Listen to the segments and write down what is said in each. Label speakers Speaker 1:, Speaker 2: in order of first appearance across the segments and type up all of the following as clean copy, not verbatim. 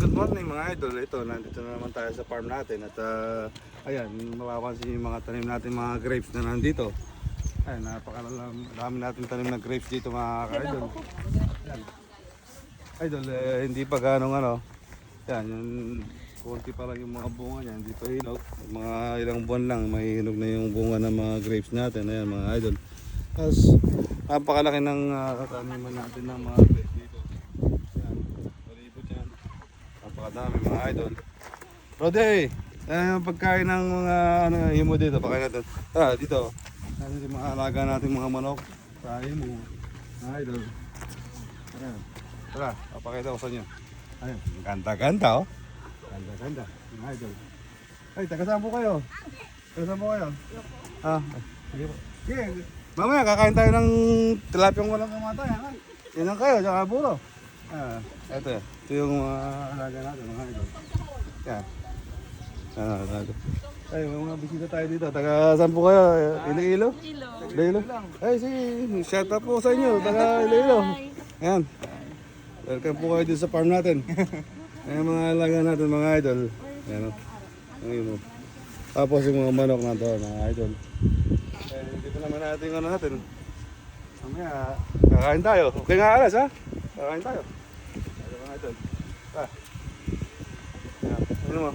Speaker 1: Good morning mga idol. Ito, nandito na naman tayo sa farm natin at ayan, mapapansin yung mga tanim natin, mga grapes na nandito. Ayan, dami natin tanim na grapes dito mga ka-idol. Ayan. Idol, hindi pa ganong ano. Ayan, yung konti pa lang yung mga bunga niya, hindi pa hinog. Mga ilang buwan lang, may hinog na yung bunga ng mga grapes natin. Ayan mga idol. Tapos, napakalaki ng taniman natin ng mga grapes dito. Ayan, palibot yan. Napakadami mga idol. Rode, yung pagkain ng mga ano, himo dito, pakain natin. Dito. Ano yung mga alaga natin mga manok. Sa himo. Mga idol. Ayan. Tara, papakita ko sa inyo. Ayan, ganda-ganda oh. Ganda-ganda. Mga idol. Ay, taga saan po kayo? Taga saan po kayo? Sige po. Sige, mamaya kakain tayo ng tilapiyang walang kamatay. Yan lang kayo, tsaka buro. Ito yung alaga natin, mga idol. Yan. Ay, mga bisita tayo dito. Taga saan po kayo? Iloilo? Iloilo. Ay, shout out po sa inyo. Taga Iloilo. Yan. Welcome po kayo dito sa farm natin. Ayan mga alaga natin, mga idol. Yan o. Ang tapos yung mga manok na to, mga idol. Dito naman natin yung ano natin. Mamaya, kakain tayo. Okay nga alas ha? Kakain tayo. Mga idol. Yan. Ano mo?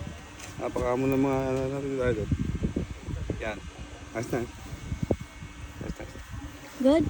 Speaker 1: Napakamo ng mga ano natin idol. Yan. Nice.
Speaker 2: Good.